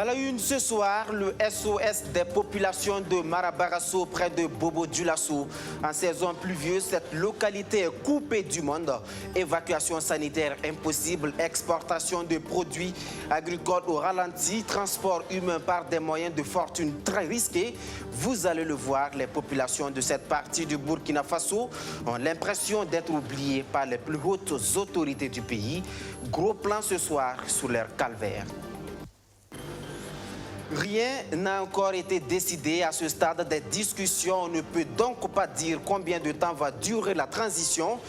À la une ce soir, le SOS des populations de Marabarasso près de Bobo-Dioulasso. En saison pluvieuse, cette localité est coupée du monde. Évacuation sanitaire impossible, exportation de produits agricoles au ralenti, transport humain par des moyens de fortune très risqués. Vous allez le voir, les populations de cette partie du Burkina Faso ont l'impression d'être oubliées par les plus hautes autorités du pays. Gros plan ce soir sur leur calvaire. Rien n'a encore été décidé à ce stade des discussions. On ne peut donc pas dire combien de temps va durer la transition.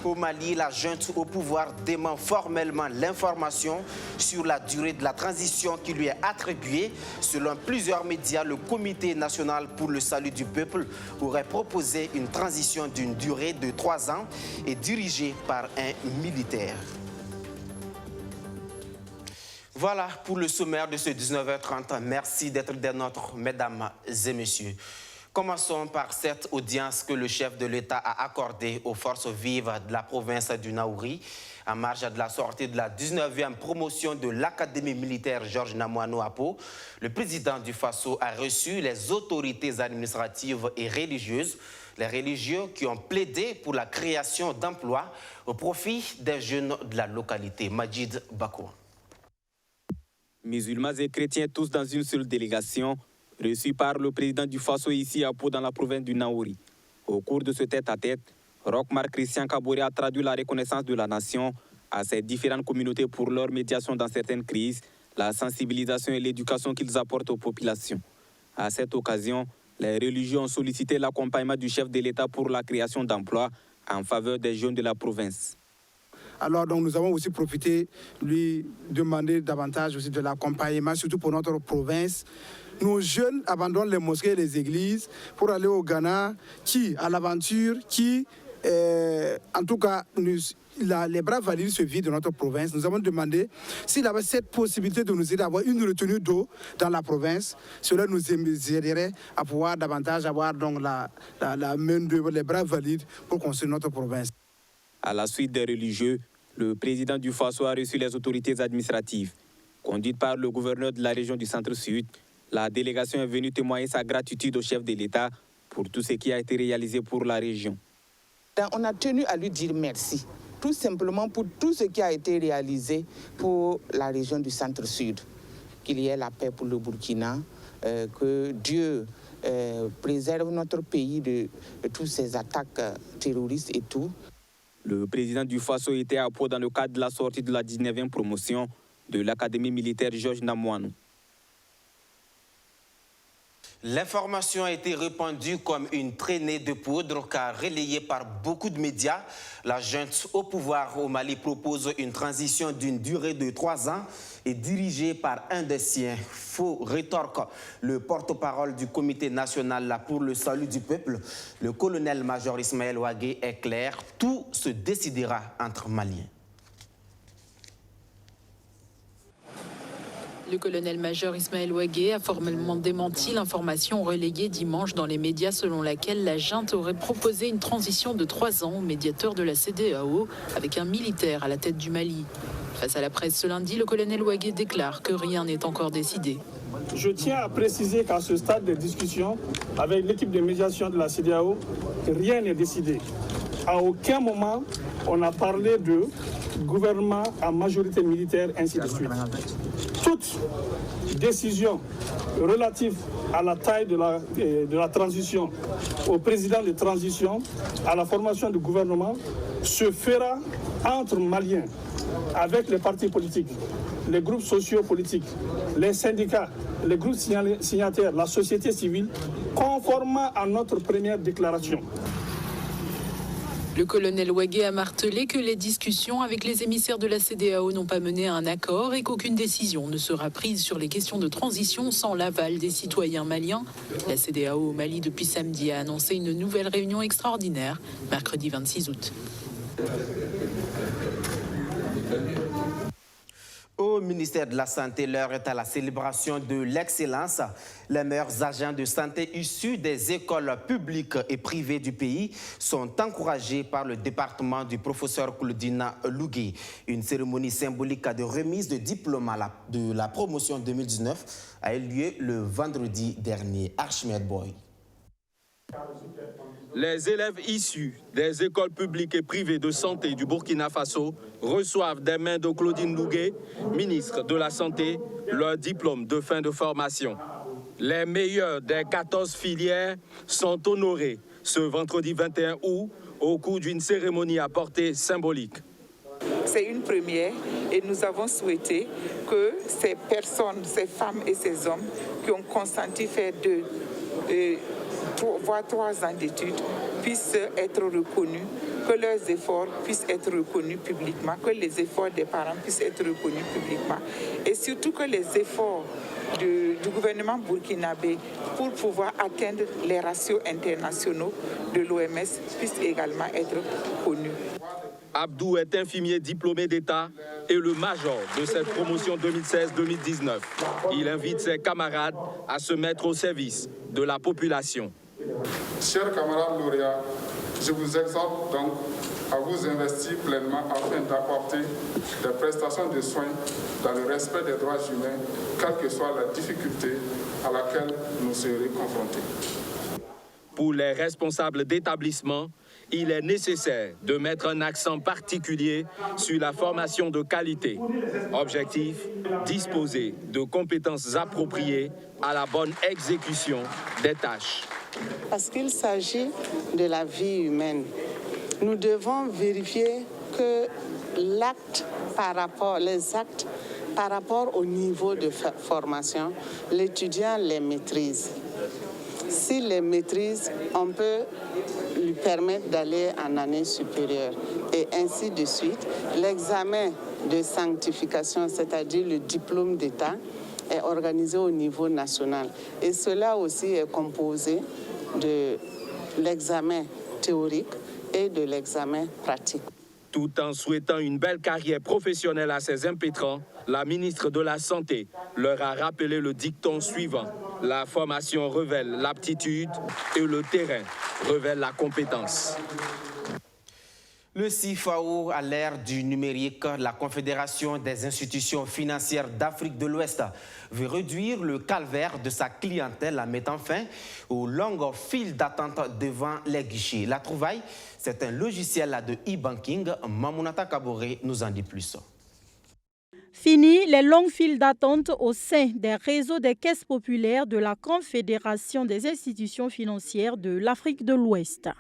Au Mali, la junte au pouvoir dément formellement l'information sur la durée de la transition qui lui est attribuée. Selon plusieurs médias, le Comité national pour le salut du peuple aurait proposé une transition d'une durée de 3 ans et dirigée par un militaire. Voilà pour le sommaire de ce 19h30. Merci d'être des nôtres, mesdames et messieurs. Commençons par cette audience que le chef de l'État a accordée aux forces vives de la province du Naouri. En marge de la sortie de la 19e promotion de l'Académie militaire Georges Namoano à Pau, le président du Faso a reçu les autorités administratives et religieuses, les religieux qui ont plaidé pour la création d'emplois au profit des jeunes de la localité. Majid Bakou. Musulmans et chrétiens tous dans une seule délégation, reçus par le président du Faso ici à Pau dans la province du Naouri. Au cours de ce tête-à-tête, Rochmar Christian Kaboré a traduit la reconnaissance de la nation à ces différentes communautés pour leur médiation dans certaines crises, la sensibilisation et l'éducation qu'ils apportent aux populations. À cette occasion, les religieux ont sollicité l'accompagnement du chef de l'État pour la création d'emplois en faveur des jeunes de la province. Alors donc nous avons aussi profité de lui demander davantage aussi de l'accompagnement, surtout pour notre province. Nos jeunes abandonnent les mosquées et les églises pour aller au Ghana, qui à l'aventure, qui en tout cas les bras valides se vident de notre province. Nous avons demandé s'il avait cette possibilité de nous aider à avoir une retenue d'eau dans la province. Cela nous aiderait à pouvoir davantage avoir donc la main d'œuvre, les bras valides pour construire notre province. À la suite des religieux, le président du Faso a reçu les autorités administratives. Conduite par le gouverneur de la région du Centre-Sud, la délégation est venue témoigner sa gratitude au chef de l'État pour tout ce qui a été réalisé pour la région. On a tenu à lui dire merci, tout simplement pour tout ce qui a été réalisé pour la région du Centre-Sud. Qu'il y ait la paix pour le Burkina, que Dieu préserve notre pays de toutes ces attaques terroristes et tout. Le président du Faso était à Pau dans le cadre de la sortie de la 19e promotion de l'Académie militaire Georges Namoano. L'information a été répandue comme une traînée de poudre car relayée par beaucoup de médias. La junte au pouvoir au Mali propose une transition d'une durée de 3 ans et dirigée par un des siens. Faux rétorque le porte-parole du Comité national pour le salut du peuple. Le colonel-major Ismaël Ouagué est clair, tout se décidera entre Maliens. Le colonel-major Ismaël Ouagué a formellement démenti l'information relayée dimanche dans les médias selon laquelle la junte aurait proposé une transition de 3 ans au médiateur de la CEDEAO avec un militaire à la tête du Mali. Face à la presse ce lundi, le colonel Ouagué déclare que rien n'est encore décidé. Je tiens à préciser qu'à ce stade des discussions avec l'équipe de médiation de la CEDEAO, rien n'est décidé. À aucun moment, on a parlé de gouvernement à majorité militaire, ainsi de suite. Toute décision relative à la taille de la transition, au président de transition, à la formation du gouvernement, se fera entre Maliens, avec les partis politiques, les groupes sociopolitiques, les syndicats, les groupes signataires, la société civile, conformément à notre première déclaration. Le colonel Ouagué a martelé que les discussions avec les émissaires de la CEDEAO n'ont pas mené à un accord et qu'aucune décision ne sera prise sur les questions de transition sans l'aval des citoyens maliens. La CEDEAO au Mali depuis samedi a annoncé une nouvelle réunion extraordinaire, mercredi 26 août. Au Au ministère de la Santé, l'heure est à la célébration de l'excellence. Les meilleurs agents de santé issus des écoles publiques et privées du pays sont encouragés par le département du professeur Claudine Lougué. Une cérémonie symbolique de remise de diplôme de la promotion 2019 a eu lieu le vendredi dernier. Archimède Boy. Les élèves issus des écoles publiques et privées de santé du Burkina Faso reçoivent des mains de Claudine Lougué, ministre de la Santé, leur diplôme de fin de formation. Les meilleurs des 14 filières sont honorés ce vendredi 21 août au cours d'une cérémonie à portée symbolique. C'est une première et nous avons souhaité que ces personnes, ces femmes et ces hommes qui ont consenti faire voire 3 ans d'études puissent être reconnus, que leurs efforts puissent être reconnus publiquement, que les efforts des parents puissent être reconnus publiquement et surtout que les efforts du gouvernement burkinabé pour pouvoir atteindre les ratios internationaux de l'OMS puissent également être connus. Abdou est infirmier diplômé d'État et le major de cette promotion 2016-2019. Il invite ses camarades à se mettre au service de la population. Chers camarades lauréats, je vous exhorte donc à vous investir pleinement afin d'apporter des prestations de soins dans le respect des droits humains, quelle que soit la difficulté à laquelle nous serons confrontés. Pour les responsables d'établissement, il est nécessaire de mettre un accent particulier sur la formation de qualité. Objectif, disposer de compétences appropriées à la bonne exécution des tâches. Parce qu'il s'agit de la vie humaine. Nous devons vérifier que les actes par rapport au niveau de formation, l'étudiant les maîtrise. S'il les maîtrise, on peut lui permettre d'aller en année supérieure. Et ainsi de suite, l'examen de sanctification, c'est-à-dire le diplôme d'État, est organisé au niveau national. Et cela aussi est composé de l'examen théorique et de l'examen pratique. Tout en souhaitant une belle carrière professionnelle à ses impétrants, la ministre de la Santé leur a rappelé le dicton suivant. La formation révèle l'aptitude et le terrain révèle la compétence. Le CFAO, à l'ère du numérique, la Confédération des institutions financières d'Afrique de l'Ouest veut réduire le calvaire de sa clientèle en mettant fin aux longues files d'attente devant les guichets. La trouvaille, c'est un logiciel de e-banking. Mamounata Kaboré nous en dit plus. Fini les longues files d'attente au sein des réseaux des caisses populaires de la Confédération des institutions financières de l'Afrique de l'Ouest.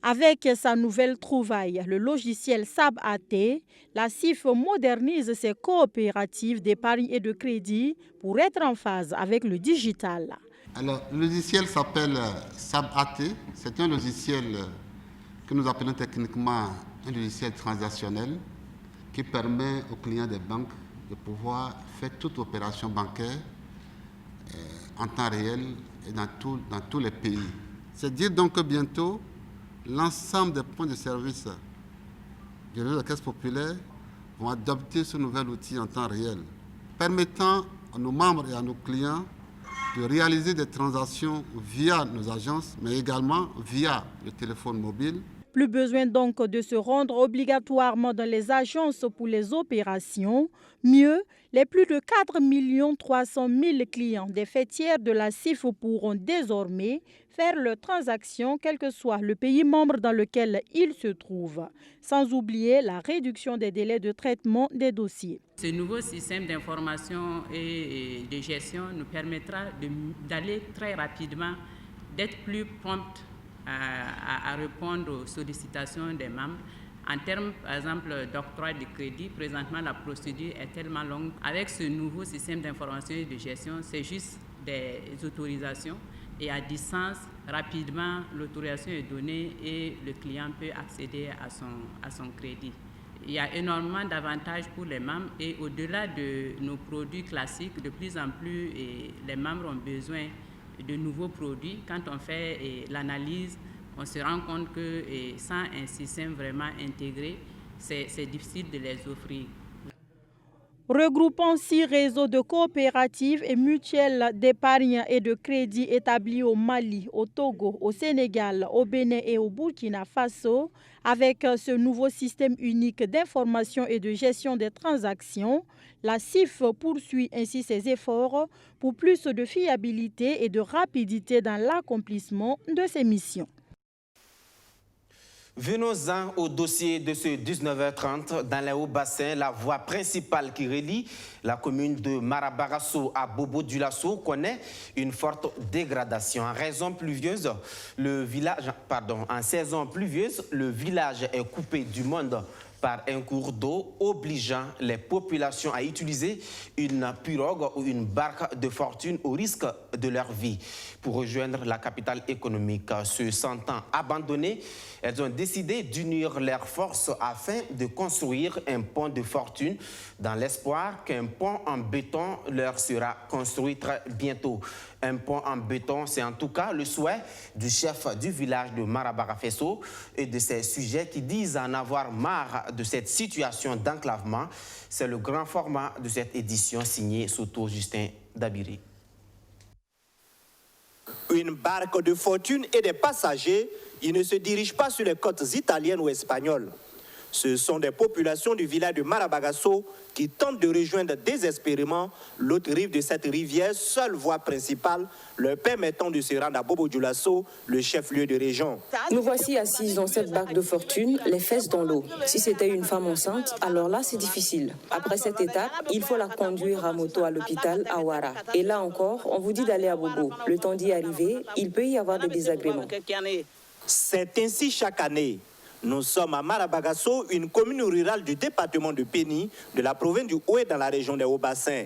Avec sa nouvelle trouvaille, le logiciel SAB-AT, la CIF modernise ses coopératives d'épargne et de crédit pour être en phase avec le digital. Alors, le logiciel s'appelle SAB-AT. C'est un logiciel que nous appelons techniquement un logiciel transactionnel qui permet aux clients des banques de pouvoir faire toute opération bancaire en temps réel et dans tous les pays. C'est dire donc que bientôt, l'ensemble des points de service du réseau de la Caisse populaire vont adopter ce nouvel outil en temps réel, permettant à nos membres et à nos clients de réaliser des transactions via nos agences, mais également via le téléphone mobile. Plus besoin donc de se rendre obligatoirement dans les agences pour les opérations. Mieux, les plus de 4 300 000 clients des fêtières de la CIF pourront désormais faire leurs transactions, quel que soit le pays membre dans lequel ils se trouvent, sans oublier la réduction des délais de traitement des dossiers. Ce nouveau système d'information et de gestion nous permettra d'aller très rapidement, d'être plus prompt à répondre aux sollicitations des membres. En termes, par exemple, d'octroi de crédit, présentement, la procédure est tellement longue. Avec ce nouveau système d'information et de gestion, c'est juste des autorisations et à distance, rapidement, l'autorisation est donnée et le client peut accéder à son crédit. Il y a énormément d'avantages pour les membres et au-delà de nos produits classiques, de plus en plus, les membres ont besoin de nouveaux produits. Quand on fait l'analyse, on se rend compte que sans un système vraiment intégré, c'est difficile de les offrir. Regroupant 6 réseaux de coopératives et mutuelles d'épargne et de crédit établis au Mali, au Togo, au Sénégal, au Bénin et au Burkina Faso, avec ce nouveau système unique d'information et de gestion des transactions, la CIF poursuit ainsi ses efforts pour plus de fiabilité et de rapidité dans l'accomplissement de ses missions. Venons-en au dossier de ce 19h30. Dans les Hauts-Bassins, la voie principale qui relie la commune de Marabagasso à Bobo-Dioulasso connaît une forte dégradation. En saison pluvieuse, le village est coupé du monde par un cours d'eau obligeant les populations à utiliser une pirogue ou une barque de fortune au risque de leur vie. Pour rejoindre la capitale économique, se sentant abandonnées, elles ont décidé d'unir leurs forces afin de construire un pont de fortune dans l'espoir qu'un pont en béton leur sera construit très bientôt. Un pont en béton, c'est en tout cas le souhait du chef du village de Marabagafesso et de ses sujets qui disent en avoir marre de cette situation d'enclavement. C'est le grand format de cette édition signée Soto Justin Dabiri. Une barque de fortune et des passagers, ils ne se dirigent pas sur les côtes italiennes ou espagnoles. Ce sont des populations du village de Marabagasso qui tentent de rejoindre désespérément l'autre rive de cette rivière, seule voie principale leur permettant de se rendre à Bobo-Dioulasso, le chef-lieu de région. Nous voici assises dans cette barque de fortune, les fesses dans l'eau. Si c'était une femme enceinte, alors là c'est difficile. Après cette étape, il faut la conduire à moto à l'hôpital à Ouara. Et là encore, on vous dit d'aller à Bobo. Le temps d'y arriver, il peut y avoir des désagréments. C'est ainsi chaque année. Nous sommes à Marabagasso, une commune rurale du département de Péni, de la province du Oué dans la région des Hauts-Bassins.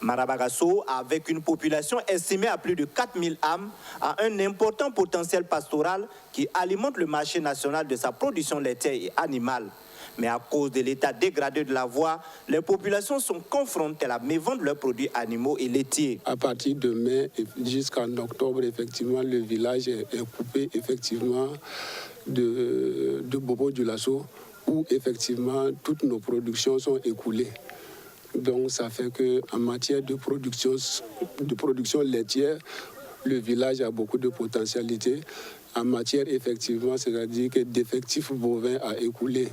Marabagasso, avec une population estimée à plus de 4000 âmes, a un important potentiel pastoral qui alimente le marché national de sa production laitière et animale. Mais à cause de l'état dégradé de la voie, les populations sont confrontées à la mévente de leurs produits animaux et laitiers. À partir de mai jusqu'en octobre, effectivement, le village est coupé effectivement de Bobo-Dioulasso, où effectivement toutes nos productions sont écoulées. Donc ça fait qu'en matière de production laitière, le village a beaucoup de potentialité. En matière effectivement, c'est-à-dire que d'effectifs bovins à écouler,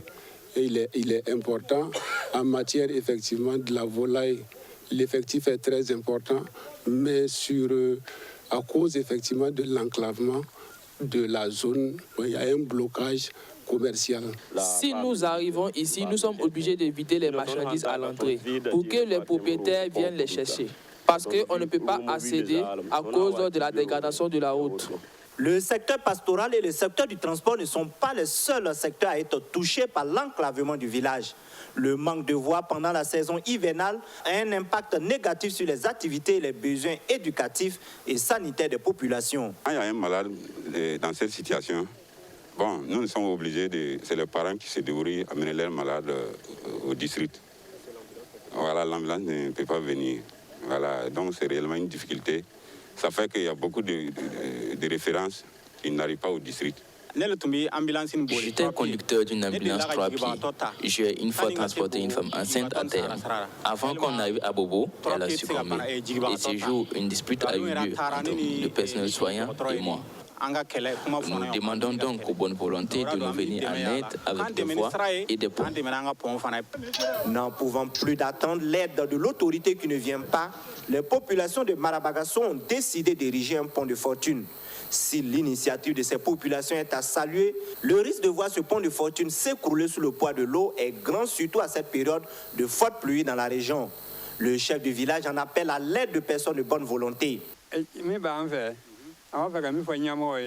et il est important. En matière effectivement de la volaille, l'effectif est très important, mais à cause effectivement de l'enclavement de la zone, il y a un blocage commercial. Si nous arrivons ici, nous sommes obligés d'éviter les marchandises à l'entrée pour que les propriétaires viennent les chercher. Parce qu'on ne peut pas accéder à cause de la dégradation de la route. Le secteur pastoral et le secteur du transport ne sont pas les seuls secteurs à être touchés par l'enclavement du village. Le manque de voies pendant la saison hivernale a un impact négatif sur les activités et les besoins éducatifs et sanitaires des populations. Quand il y a un malade dans cette situation, bon, nous sommes obligés c'est les parents qui se débrouillent à amener leurs malades au district. Voilà, l'ambulance ne peut pas venir. Voilà, donc c'est réellement une difficulté. Ça fait qu'il y a beaucoup de références qui n'arrivent pas au district. J'étais un conducteur d'une ambulance 3 pieds. J'ai une fois transporté une femme enceinte à terre. Avant qu'on arrive à Bobo, elle a succombé. Et ce jour, une dispute a eu lieu entre le personnel soignant et moi. Nous demandons donc aux bonnes volontés de nous venir en aide avec des voies et des ponts. N'en pouvant plus d'attendre l'aide de l'autorité qui ne vient pas, les populations de Marabagasso ont décidé d'ériger un pont de fortune. Si l'initiative de ces populations est à saluer, le risque de voir ce pont de fortune s'écrouler sous le poids de l'eau est grand, surtout à cette période de forte pluie dans la région. Le chef du village en appelle à l'aide de personnes de bonne volonté.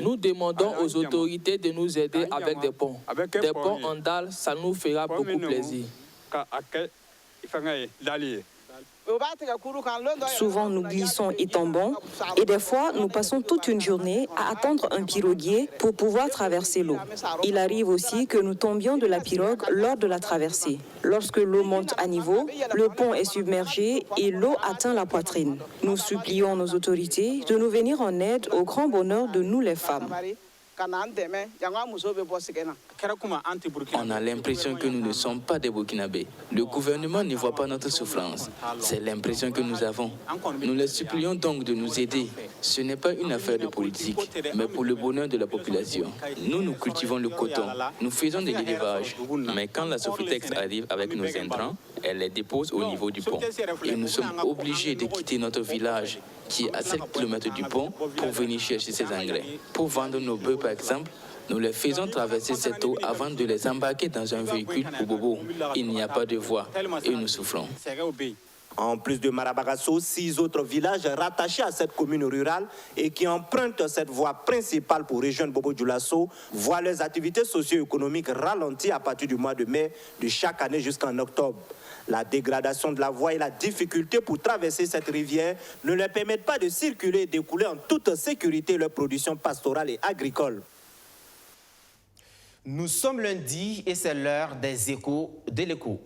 Nous demandons aux autorités de nous aider avec des ponts. Des ponts en dalle, ça nous fera beaucoup plaisir. Souvent, nous glissons et tombons, et des fois, nous passons toute une journée à attendre un piroguier pour pouvoir traverser l'eau. Il arrive aussi que nous tombions de la pirogue lors de la traversée. Lorsque l'eau monte à niveau, le pont est submergé et l'eau atteint la poitrine. Nous supplions nos autorités de nous venir en aide au grand bonheur de nous les femmes. On a l'impression que nous ne sommes pas des Burkinabés. Le gouvernement ne voit pas notre souffrance. C'est l'impression que nous avons. Nous les supplions donc de nous aider. Ce n'est pas une affaire de politique, mais pour le bonheur de la population. Nous cultivons le coton, nous faisons de l'élevage. Mais quand la Sofitex arrive avec nos intrants, elle les dépose au niveau du pont. Et nous sommes obligés de quitter notre village, qui est à 7 km du pont, pour venir chercher ces engrais. Pour vendre nos bœufs, par exemple, nous les faisons traverser cette eau avant de les embarquer dans un véhicule pour Bobo. Il n'y a pas de voie et nous souffrons. En plus de Marabagasso, 6 autres villages rattachés à cette commune rurale et qui empruntent cette voie principale pour rejoindre Bobo-Dioulasso voient leurs activités socio-économiques ralenties à partir du mois de mai de chaque année jusqu'en octobre. La dégradation de la voie et la difficulté pour traverser cette rivière ne leur permettent pas de circuler et d'écouler en toute sécurité leur production pastorale et agricole. Nous sommes lundi et c'est l'heure des échos de l'écho.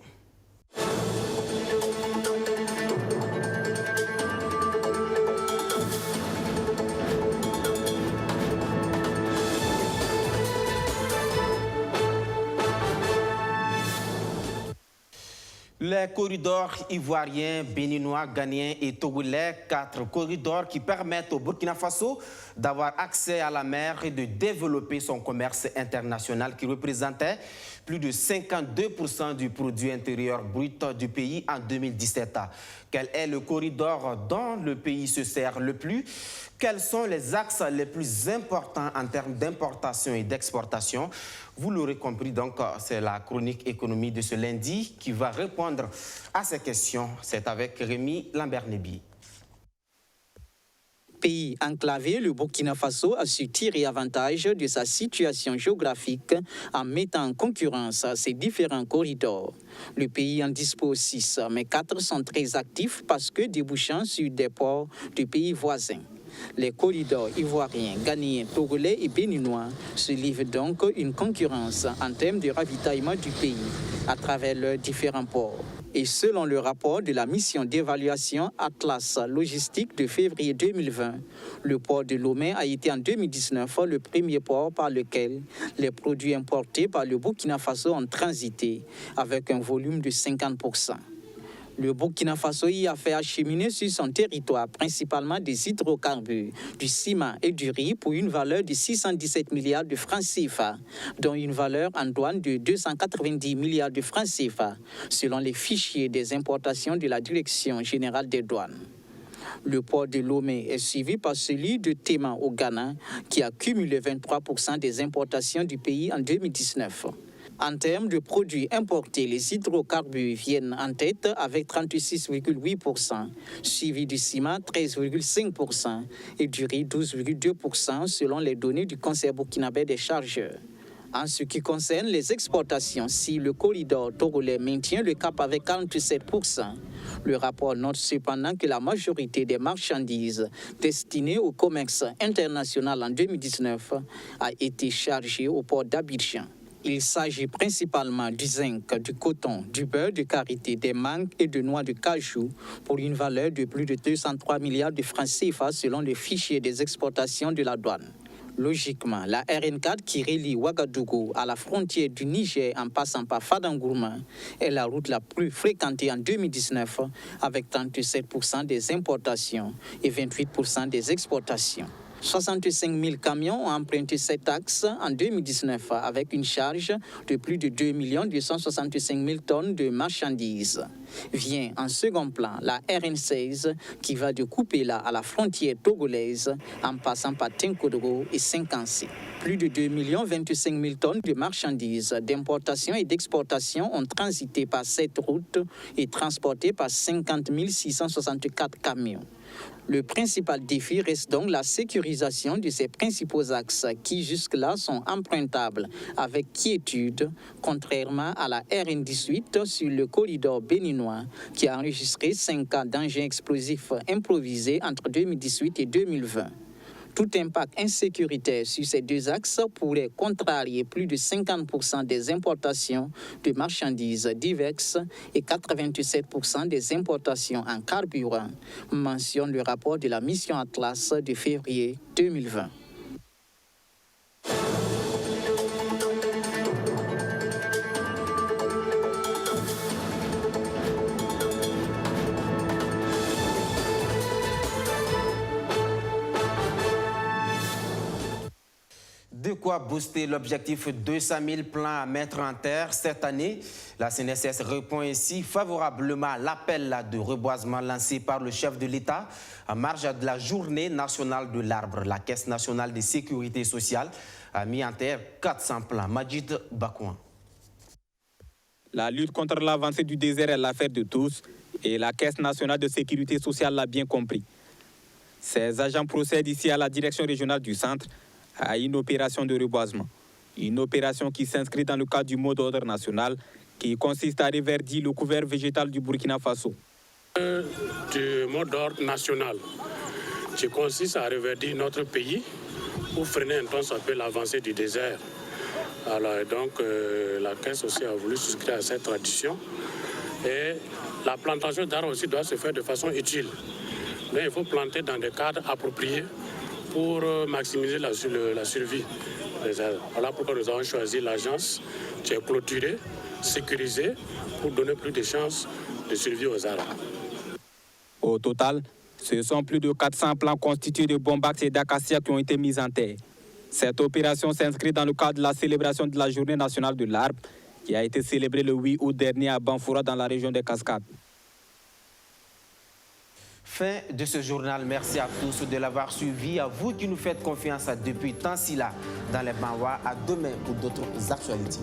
Les corridors ivoiriens, béninois, ghanéens et togolais, 4 corridors qui permettent au Burkina Faso d'avoir accès à la mer et de développer son commerce international qui représentait plus de 52% du produit intérieur brut du pays en 2017. Quel est le corridor dont le pays se sert le plus? Quels sont les axes les plus importants en termes d'importation et d'exportation? Vous l'aurez compris, donc, c'est la chronique économie de ce lundi qui va répondre à ces questions. C'est avec Rémi Lambert-Nébi. Pays enclavé, le Burkina Faso a su tirer avantage de sa situation géographique en mettant en concurrence ses différents corridors. Le pays en dispose 6, mais 4 sont très actifs parce que débouchant sur des ports du pays voisins. Les corridors ivoiriens, ghanéens, togolais et béninois se livrent donc une concurrence en termes de ravitaillement du pays à travers leurs différents ports. Et selon le rapport de la mission d'évaluation Atlas Logistique de février 2020, le port de Lomé a été en 2019 le premier port par lequel les produits importés par le Burkina Faso ont transité avec un volume de 50%. Le Burkina Faso y a fait acheminer sur son territoire principalement des hydrocarbures, du ciment et du riz pour une valeur de 617 milliards de francs CFA, dont une valeur en douane de 290 milliards de francs CFA, selon les fichiers des importations de la Direction générale des douanes. Le port de Lomé est suivi par celui de Tema au Ghana, qui a cumulé 23% des importations du pays en 2019. En termes de produits importés, les hydrocarbures viennent en tête avec 36,8%, suivi du ciment 13,5% et du riz 12,2% selon les données du Conseil burkinabé des chargeurs. En ce qui concerne les exportations, si le corridor togolais maintient le cap avec 47%, le rapport note cependant que la majorité des marchandises destinées au commerce international en 2019 a été chargée au port d'Abidjan. Il s'agit principalement du zinc, du coton, du beurre de karité, des mangues et de noix de cajou pour une valeur de plus de 203 milliards de francs CFA selon le fichier des exportations de la douane. Logiquement, la RN4 qui relie Ouagadougou à la frontière du Niger en passant par Fadangourma est la route la plus fréquentée en 2019 avec 37% des importations et 28% des exportations. 65 000 camions ont emprunté cet axe en 2019 avec une charge de plus de 2 265 000 tonnes de marchandises. Vient en second plan la RN16 qui va de Koupéla à la frontière togolaise en passant par Tinkodoro et Saint-Cancé. Plus de 2 25 000 tonnes de marchandises d'importation et d'exportation ont transité par cette route et transportées par 50 664 camions. Le principal défi reste donc la sécurisation de ces principaux axes qui jusque-là sont empruntables avec quiétude, contrairement à la RN18 sur le corridor béninois qui a enregistré 5 cas d'engins explosifs improvisés entre 2018 et 2020. Tout impact insécuritaire sur ces deux axes pourrait contrarier plus de 50% des importations de marchandises diverses et 87% des importations en carburant, mentionne le rapport de la mission Atlas de février 2020. De quoi booster l'objectif 200 000 plants à mettre en terre cette année. La CNSS répond ainsi favorablement à l'appel de reboisement lancé par le chef de l'État en marge de la journée nationale de l'arbre. La Caisse nationale de sécurité sociale a mis en terre 400 plants. Majid Bakouan. La lutte contre l'avancée du désert est l'affaire de tous et la Caisse nationale de sécurité sociale l'a bien compris. Ces agents procèdent ici à la direction régionale du centre à une opération de reboisement. Une opération qui s'inscrit dans le cadre du mot d'ordre national qui consiste à reverdir le couvert végétal du Burkina Faso. Du mot d'ordre national qui consiste à reverdir notre pays pour freiner un temps ce qu'on appelle l'avancée du désert. Alors, donc, la Caisse aussi a voulu souscrire à cette tradition. Et la plantation d'arbres aussi doit se faire de façon utile. Mais il faut planter dans des cadres appropriés pour maximiser la survie des arbres. Voilà pourquoi nous avons choisi l'agence qui est clôturée, sécurisée, pour donner plus de chances de survie aux arbres. Au total, ce sont plus de 400 plants constitués de bombax et d'acacia qui ont été mis en terre. Cette opération s'inscrit dans le cadre de la célébration de la Journée nationale de l'arbre qui a été célébrée le 8 août dernier à Banfoura dans la région des Cascades. Fin de ce journal. Merci à tous de l'avoir suivi. À vous qui nous faites confiance depuis tant si là dans les Banwa. À demain pour d'autres actualités.